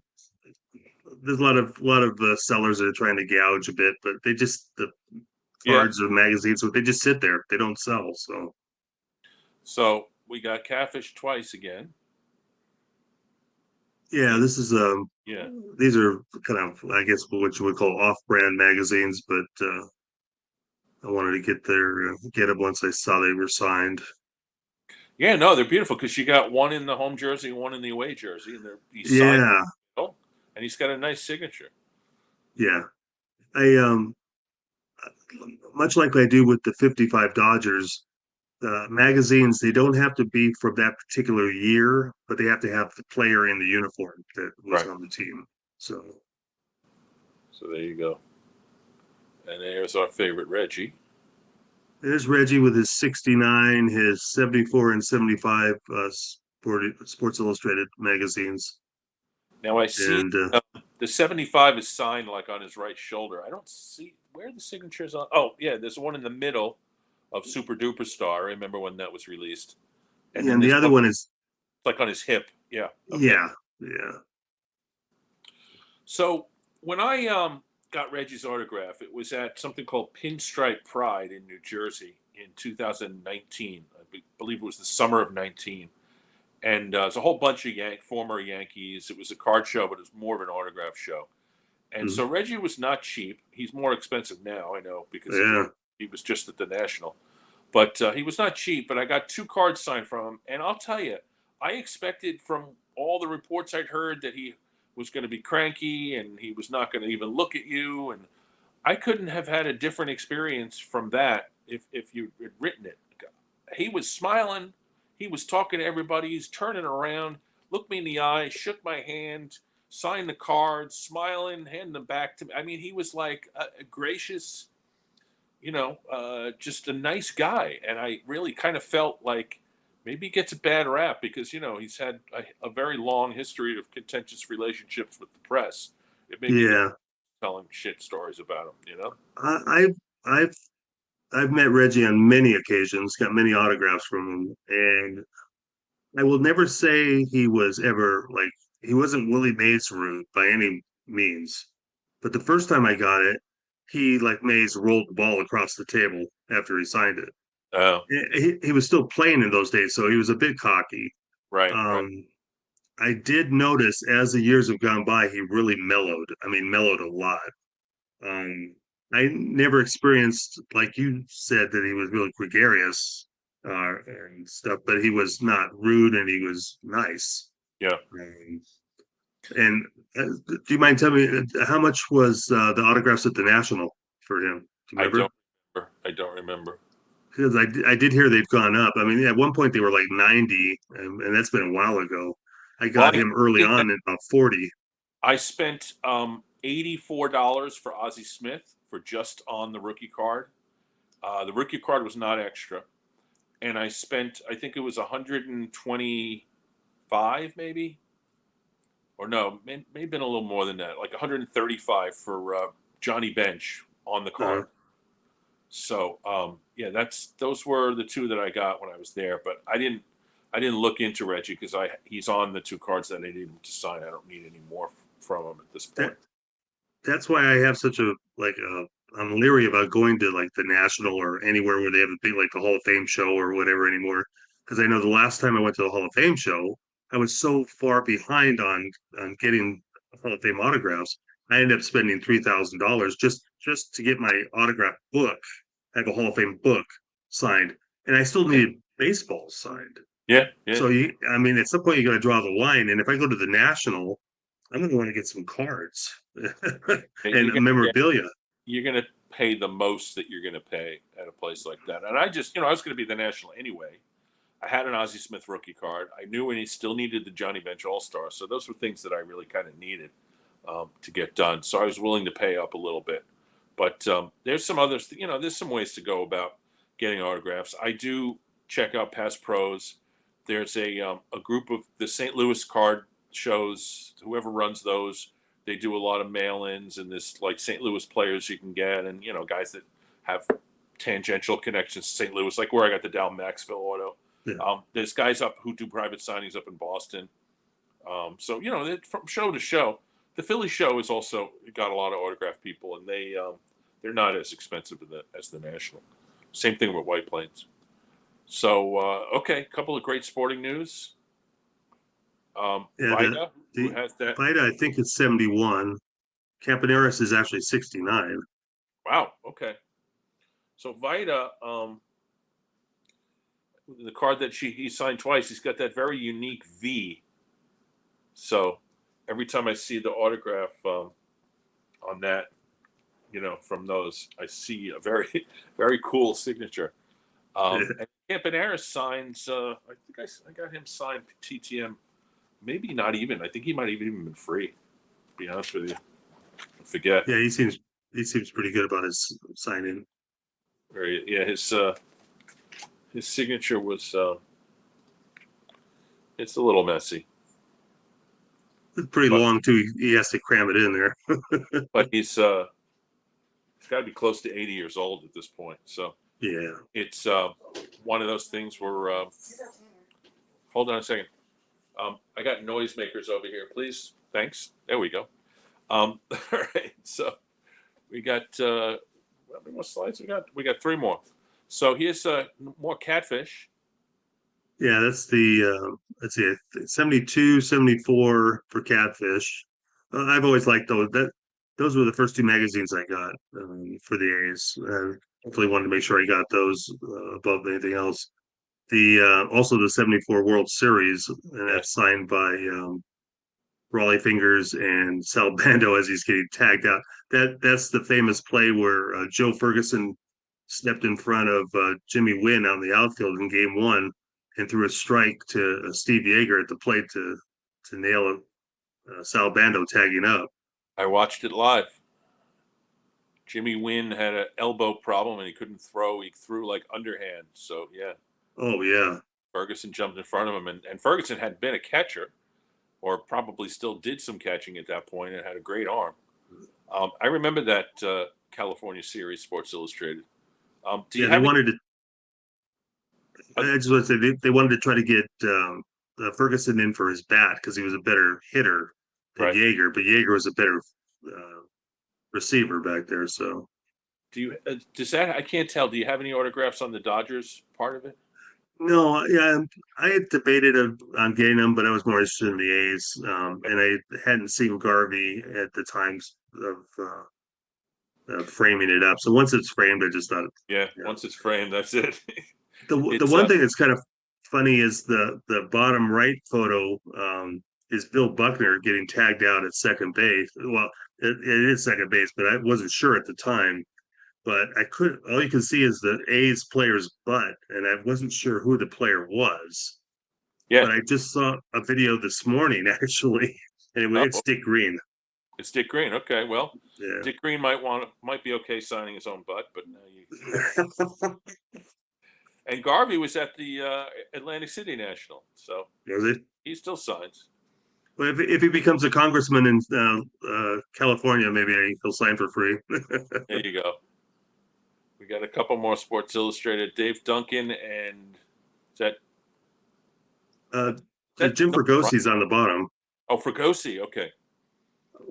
there's a lot of sellers that are trying to gouge a bit, but the Yeah. cards or magazines, so they just sit there. They don't sell. So So we got Catfish twice again. yeah, this is Yeah. these are kind of, I guess, what you would call off-brand magazines, but I wanted to get them once I saw they were signed. Yeah, no, they're beautiful because you got one in the home jersey and one in the away jersey, and he's signed, Yeah, and he's got a nice signature. yeah. I much like I do with the 55 Dodgers, magazines, they don't have to be from that particular year, but they have to have the player in the uniform that was Right. on the team. So So there you go. And there's our favorite Reggie. there's Reggie with his 69, his 74 and 75 Sports Illustrated magazines. Now I see And the 75 is signed like on his right shoulder. I don't see where the signature's on. Oh, yeah, there's one in the middle of Super Duper Star. I remember when that was released. And then the there's other one is, like on his hip. Yeah. Okay. yeah, yeah. So when I got Reggie's autograph, it was at something called Pinstripe Pride in New Jersey in 2019. I believe it was the summer of 19. And it's a whole bunch of former Yankees. It was a card show, but it was more of an autograph show. And Mhm. so Reggie was not cheap. He's more expensive now, I know, because Yeah. he was just at the National. But he was not cheap. But I got two cards signed from him, and I'll tell you, I expected from all the reports I'd heard that he was going to be cranky and he was not going to even look at you. And I couldn't have had a different experience from that if you had written it. He was smiling. He was talking to everybody. He's turning around, looked me in the eye, shook my hand, signed the cards, smiling, handing them back to me. I mean, he was like a gracious, just a nice guy. And I really kind of felt like maybe he gets a bad rap because, he's had a very long history of contentious relationships with the press. It made me nervous Yeah. telling shit stories about him. I, I've I've I've met Reggie on many occasions, got many autographs from him, and I will never say he was ever like he wasn't Willie Mays rude by any means. But the first time I got it, he like Mays rolled the ball across the table after he signed it. Oh, He was still playing in those days, so he was a bit cocky. right, right. Um, I did notice as the years have gone by, he really mellowed. I mean, mellowed a lot. Um, I never experienced, like you said, that he was really gregarious and stuff, but he was not rude and he was nice. Yeah. Um, and do you mind telling me how much was the autographs at the National for him? Do you I remember? don't remember. I don't remember. Because I did hear they've gone up. I mean, at one point they were like 90, and that's been a while ago. I Well, got him early on at about 40. I spent $84 for Ozzie Smith for just on the rookie card. The rookie card was not extra, and I spent, I think it was 125 maybe, or no, may have been a little more than that, like 135 for Johnny Bench on the Uh, card. So yeah, those were the two that I got when I was there. But I didn't look into Reggie because he's on the two cards that I needed him to sign. I don't need any more from him at this point. that that's why I have such a I'm leery about going to like the National or anywhere where they have a big like the Hall of Fame show or whatever anymore. Because I know the last time I went to the Hall of Fame show, I was so far behind on getting Hall of Fame autographs. I ended up spending $3,000 just to get my autograph book, like a Hall of Fame book signed, and I still Yeah, needed baseballs signed. yeah, yeah. So I mean, at some point you got to draw the line. And if I go to the National, I'm going to want to get some cards You're and gonna get memorabilia. you're gonna pay the most that you're gonna pay at a place like that. And I just, I was gonna be the National anyway. I had an Ozzie Smith rookie card. I knew when he still needed the Johnny Bench All Star. So those were things that I really kind of needed to get done. So I was willing to pay up a little bit. But there's some others, there's some ways to go about getting autographs. I do check out past pros. There's a group of the St. Louis card shows, whoever runs those, they do a lot of mail-ins, and this like St. Louis players you can get, and guys that have tangential connections to St. Louis, like where I got the Dow Maxville auto. Yeah, There's guys up who do private signings up in Boston. So from show to show, the Philly show has also got a lot of autograph people, and they're not as expensive as the National. Same thing with White Plains. So okay, a couple of great sporting news. yeah. Vida, who The has that? Vita, I think it's 71. Campaneris is actually 69. Wow. Okay. So Vida, the card that he signed twice, he's got that very unique V. So every time I see the autograph on that, from those, I see a very, very cool signature. And Campaneris signs. I think I got him signed TTM. Maybe not even. I think he might have even been free. To be honest with you, I forget. Yeah, he seems pretty good about his signing. Very, yeah, his signature was. It's a little messy, It's pretty but long too. He has to cram it in there. he's got to be close to 80 years old at this point. So Yeah. it's one of those things where. Hold on a second. I got noisemakers over here, please. Thanks. There we go. All right. So we got how many more slides we got? We got three more. So here's more catfish. Yeah, that's the let's see, 72, 74 for Catfish. I've always liked those were the first two magazines I got for the A's. Hopefully wanted to make sure I got those above anything else. The also the 74 World Series, and Yeah, that's signed by Raleigh Fingers and Sal Bando as he's getting tagged out. That's the famous play where Joe Ferguson stepped in front of Jimmy Wynn on the outfield in Game 1 and threw a strike to Steve Yeager at the plate to nail Sal Bando tagging up. I watched it live. Jimmy Wynn had an elbow problem and he couldn't throw. He threw like underhand. So yeah, Oh yeah, Ferguson jumped in front of him, and Ferguson had been a catcher, or probably still did some catching at that point, and had a great arm. I remember that California series, Sports Illustrated. Do you yeah. They have any? wanted to. I just want to say they wanted to try to get Ferguson in for his bat because he was a better hitter than Right. Yeager, but Yeager was a better uh, receiver back there. So Do you? Does that? I can't tell. Do you have any autographs on the Dodgers part of it? no, yeah, I had debated on getting them, but I was more interested in the A's, and I hadn't seen Garvey at the times of framing it up. So once it's framed, I just thought, Yeah. yeah. Once it's framed, that's it. The It's one thing that's kind of funny is the bottom right photo is Bill Buckner getting tagged out at second base. Well, it is second base, but I wasn't sure at the time. But I could all you can see is the A's player's butt, and I wasn't sure who the player was. yeah. But I just saw a video this morning actually, and Oh, it's Dick Green. It's Dick Green. Okay, well, Yeah. Dick Green might be okay signing his own butt, but and Garvey was at the Atlantic City National, so Was it? he still signs. Well, if he becomes a congressman in California, maybe he'll sign for free. There you go. We got a couple more Sports Illustrated. Dave Duncan and is that uh, that Jim no, Fragosi's on the bottom. oh, Fregosi. Okay,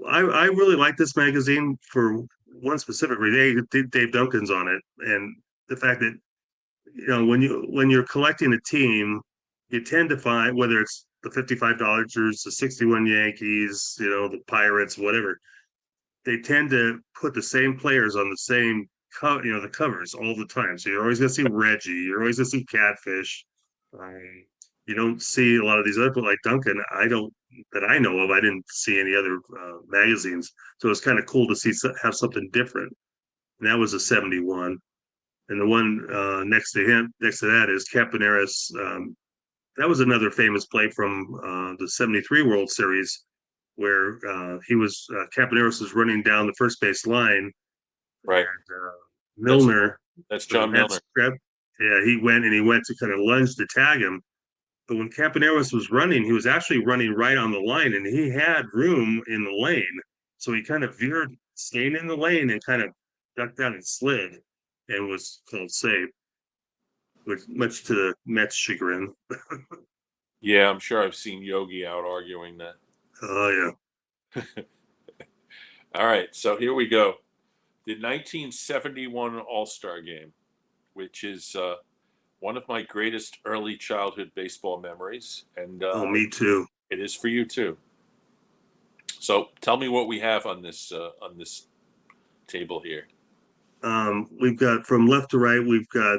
I really like this magazine for one specific reason. Dave Duncan's on it, and the fact that when you're collecting a team, you tend to find whether it's the 55 Dodgers, the 61 Yankees, the Pirates, whatever. They tend to put the same players on the same the covers all the time. So you're always gonna see Reggie, you're always gonna see Catfish. You don't see a lot of these other people like Duncan. I don't that I know of. I didn't see any other magazines, so it's kind of cool to see have something different. And that was a 71, and the one next to that is Campaneris. That was another famous play from the '73 World Series, where Campaneris was running down the first base line, right. and That's Milner that's with a John head Milner. scrap. Yeah, he went to kind of lunge to tag him. But when Campaneris was running, he was actually running right on the line, and he had room in the lane. So he kind of veered, staying in the lane, and kind of ducked down and slid, and was called safe, which much to the Mets' chagrin. Yeah, I'm sure I've seen Yogi out arguing that. Oh yeah. All right, so here we go. The 1971 All-Star Game, which is one of my greatest early childhood baseball memories, and Oh, me too. it is for you too. So tell me what we have on this table here. We've got from left to right. We've got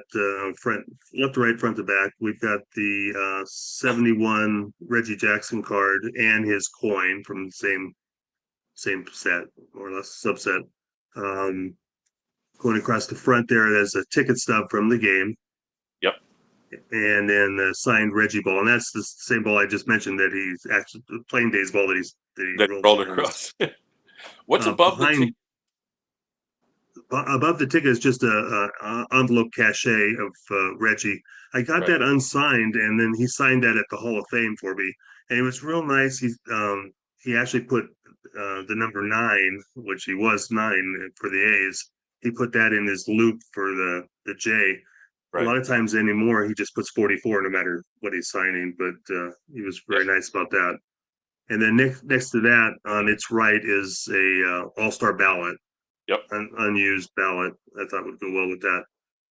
left to right, front to back. We've got the 71 Reggie Jackson card and his coin from the same set, more or less subset. Um, Going across the front there, there's a ticket stub from the game, Yep, and then the signed Reggie ball, and that's the same ball I just mentioned that he's actually playing days ball that he that rolled rolled across. across. What's above the Behind ticket? above the ticket is just a envelope cachet of Reggie. I got Right, that unsigned, and then he signed that at the Hall of Fame for me, and it was real nice. He actually put the number 9, which he was 9 for the A's. He put that in his loop for the J. A right. lot of times anymore, he just puts 44 no matter what he's signing, but he was Yep, very nice about that. And then next to that, on its right, is a All-Star ballot, yep. an unused ballot. I thought would go well with that.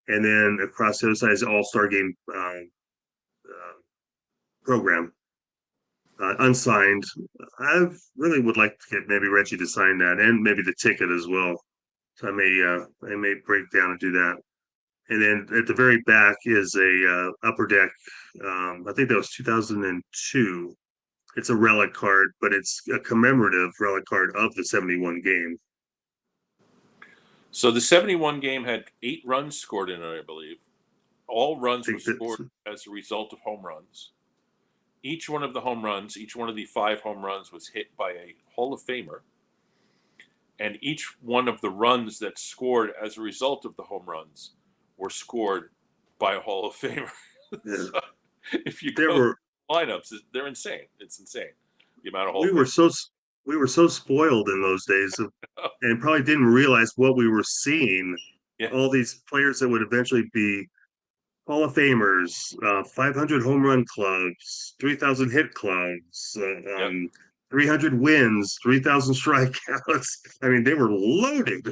And then across the other side is the All-Star Game program, unsigned. I really would like to get maybe Reggie to sign that, and maybe the ticket as well. So I may break down and do that. And then at the very back is a upper deck. I think that was 2002. It's a relic card, but it's a commemorative relic card of the 71 game. So the 71 game had 8 runs scored in it, I believe. All I runs were think that's scored as a result of home runs. Each one of the home runs, each one of the 5 home runs was hit by a Hall of Famer. And each one of the runs that scored as a result of the home runs were scored by a Hall of Famer. yeah. So if you There go were lineups, they're insane. It's insane the amount of Hall we of were Fame. so we were so spoiled in those days, and probably didn't realize what we were seeing. Yeah, All these players that would eventually be Hall of Famers, 500 home run clubs, 3,000 hit clubs, yeah, 300 wins, 3,000 strikeouts. I mean, they were loaded.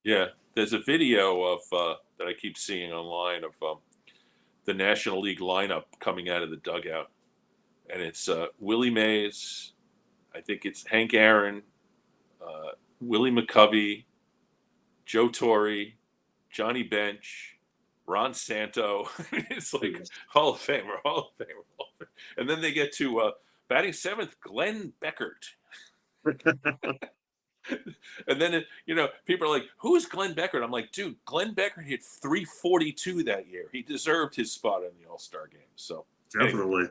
yeah. There's a video of that I keep seeing online of the National League lineup coming out of the dugout, and it's Willie Mays. I think it's Hank Aaron, Willie McCovey, Joe Torre, Johnny Bench, Ron Santo. It's like Hall of Famer, Hall of Famer, Hall of Famer. And then they get to batting 7th, Glenn Beckert. And then, people are like, who's Glenn Beckert? I'm like, dude, Glenn Beckert hit 342 that year. He deserved his spot in the All-Star game. So, anyway, Definitely.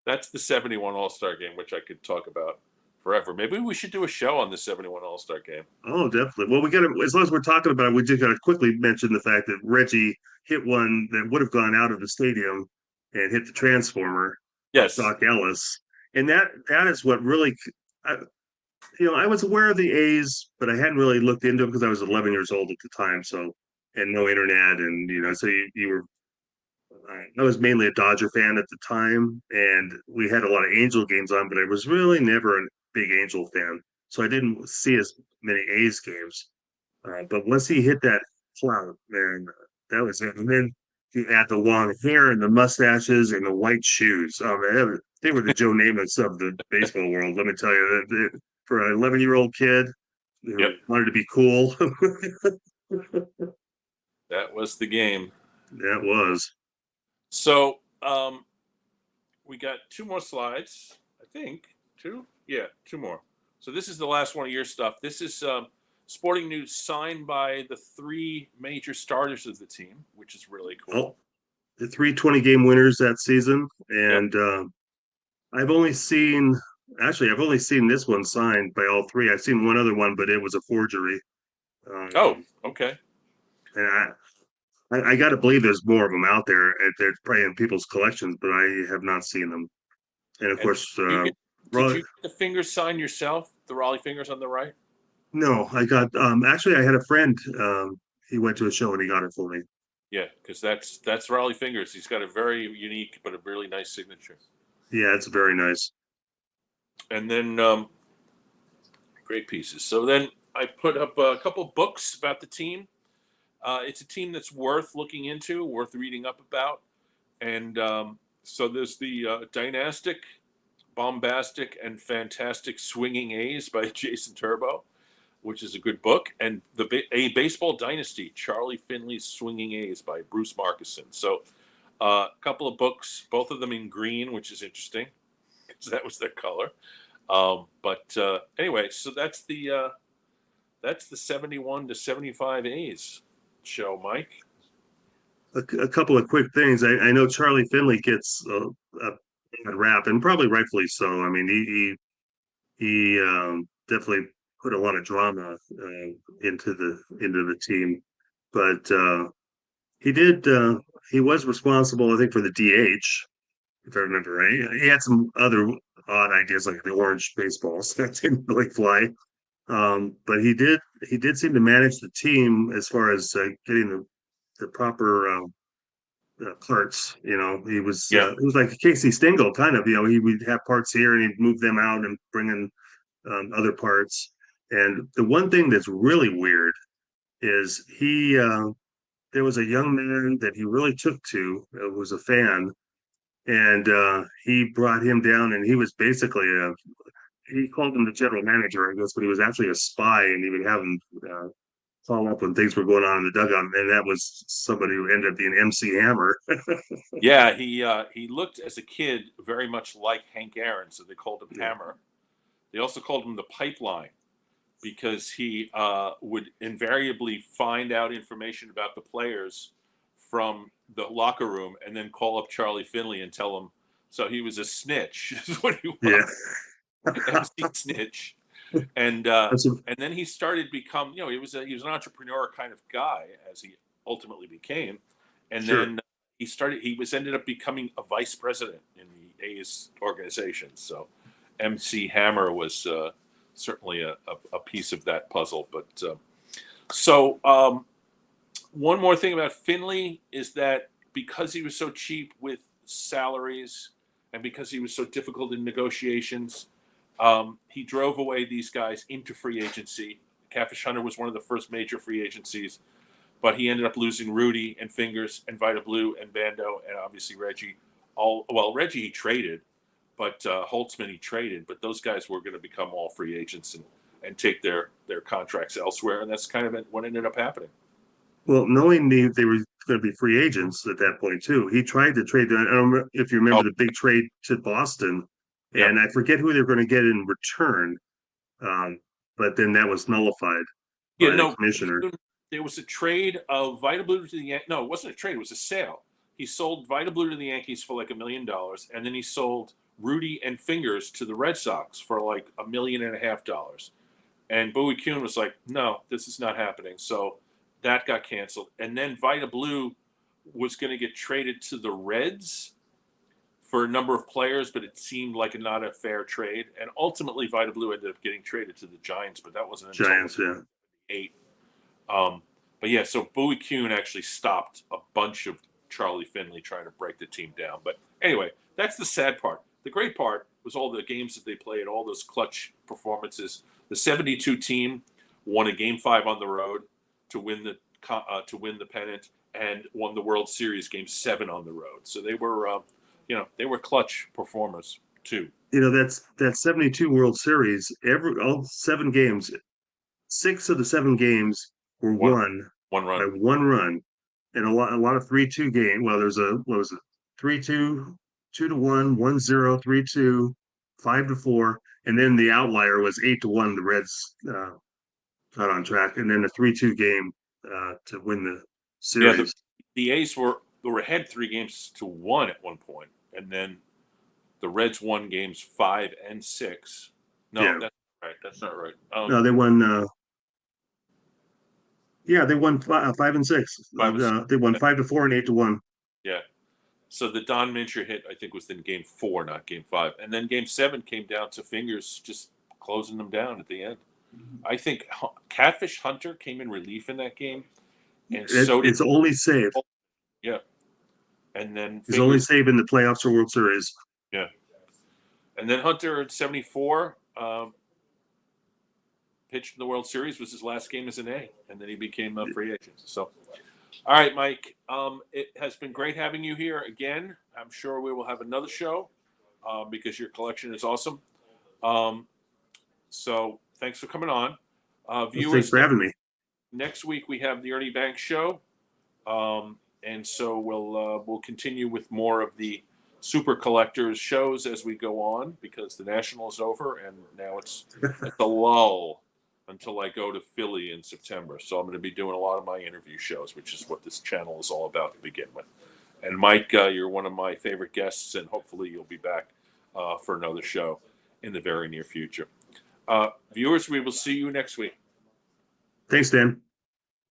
that's the 71 All-Star game, which I could talk about forever. Maybe we should do a show on the 71 All-Star game. Oh, definitely. Well, we got to, as long as we're talking about it, we just got to quickly mention the fact that Reggie hit one that would have gone out of the stadium and hit the transformer off Yes. Doc Ellis. And that is what really, I, I was aware of the A's, but I hadn't really looked into them because I was 11 years old at the time. So, and no internet. And, so you were, I was mainly a Dodger fan at the time. And we had a lot of Angel games on, but I was really never a big Angel fan. So I didn't see as many A's games. But once he hit that cloud, man, that was it. And then he had the long hair and the mustaches and the white shoes. Oh, man, they were the Joe Namaths of the baseball world. Let me tell you, for an 11-year-old kid who Yep. wanted to be cool, That was the game. that was. So we got 2 more slides, I think. 2? Yeah, 2 more. So this is the last one of your stuff. This is sporting news signed by the 3 major starters of the team, which is really cool. Oh, the 3 20-game winners that season. And I've only seen this one signed by all 3. I've seen one other one, but it was a forgery. Okay. And I got to believe there's more of them out there. They're probably in people's collections, but I have not seen them. And of course, did you get the fingers signed yourself? The Raleigh fingers on the right? no, I got actually I had a friend. He went to a show and he got it for me. Yeah, because that's Raleigh fingers. He's got a very unique but a really nice signature. Yeah, it's very nice. And then great pieces. So then I put up a couple books about the team. It's a team that's worth looking into, worth reading up about. And so there's the Dynastic, Bombastic, and Fantastic Swinging A's by Jason Turbow, which is a good book. And A Baseball Dynasty, Charlie Finley's Swinging A's by Bruce Markusen. So a couple of books, both of them in green, which is interesting because that was their color. But anyway, so that's the 71 to 75 A's show, Mike. A couple of quick things. I know Charlie Finley gets a bad rap, and probably rightfully so. I mean, he definitely put a lot of drama into the team, but he did. He was responsible, I think, for the DH, if I remember right. He had some other odd ideas like the orange baseballs that didn't really fly. But he did seem to manage the team as far as getting the proper parts. He was it was like Casey Stengel kind of. He would have parts here and he'd move them out and bring in other parts. And the one thing that's really weird is there was a young man that he really took to, was a fan, and he brought him down, and he was basically he called him the general manager, I guess, but he was actually a spy, and he would have him follow up when things were going on in the dugout, and that was somebody who ended up being MC Hammer. Yeah, he looked as a kid very much like Hank Aaron, so they called him Hammer. They also called him the Pipeline because he would invariably find out information about the players from the locker room and then call up Charlie Finley and tell him. So he was a snitch, is what he was. Yeah. MC snitch. And then he started become, he was an entrepreneur kind of guy as he ultimately became. And then he ended up becoming a vice president in the A's organization. So MC Hammer was certainly a piece of that puzzle. But one more thing about Finley is that because he was so cheap with salaries and because he was so difficult in negotiations, he drove away these guys into free agency. Catfish Hunter was one of the first major free agencies, but he ended up losing Rudy and Fingers and Vita Blue and Bando and obviously Reggie. Reggie he traded, but Holtzman he traded, but those guys were going to become all free agents and take their contracts elsewhere, and that's kind of what ended up happening. Well, knowing they were going to be free agents at that point too, he tried to trade. I don't know if you remember the big trade to Boston, and I forget who they were going to get in return, but then that was nullified by the commissioner. There was a trade of Vita Blue to the Yankees. No, it wasn't a trade; it was a sale. He sold Vita Blue to the Yankees for like $1 million, and then he sold Rudy and Fingers to the Red Sox for like $1.5 million. And Bowie Kuhn was like, no, this is not happening. So that got canceled. And then Vita Blue was going to get traded to the Reds for a number of players, but it seemed like not a fair trade. And ultimately, Vita Blue ended up getting traded to the Giants, but that wasn't until Giants, yeah. 8. But yeah, so Bowie Kuhn actually stopped a bunch of Charlie Finley trying to break the team down. But anyway, that's the sad part. The great part was all the games that they played, all those clutch performances. The 72 team won a Game 5 on the road to win the pennant, and won the World Series Game 7 on the road. So they were, they were clutch performers too. That's that 72 World Series. All 7 games, 6 of the 7 games were won One by run. 1 run, and a lot of 3-2 game. Well, there's what was it? 3-2, 2-1, 1-0, 3-2, 5-4, and then the outlier was 8-1. The Reds got on track, and then a 3-2 game to win the series. Yeah, the A's were ahead 3-1 at one point, and then the Reds won games 5 and 6. No, Yeah. that's right. That's not right. No, they won. Yeah, they won 5 and 6. They won 5-4 and 8-1. Yeah. So the Don Mincher hit, I think, was in Game 4, not Game 5, and then Game 7 came down to Fingers just closing them down at the end. I think Catfish Hunter came in relief in that game, and so did It's only save. Yeah, and then His only save in the playoffs or World Series. Yeah, and then Hunter at 74 pitched in the World Series, was his last game as an A, and then he became a free agent. So, all right, Mike, it has been great having you here again. I'm sure we will have another show because your collection is awesome. So thanks for coming on. Viewers, thanks for having me. Next week we have the Ernie Banks show, and so we'll continue with more of the super collectors shows as we go on, because the National is over and now it's a lull until I go to Philly in September. So I'm going to be doing a lot of my interview shows, which is what this channel is all about to begin with. And Mike, you're one of my favorite guests, and hopefully you'll be back for another show in the very near future. Viewers, we will see you next week. Thanks, Dan.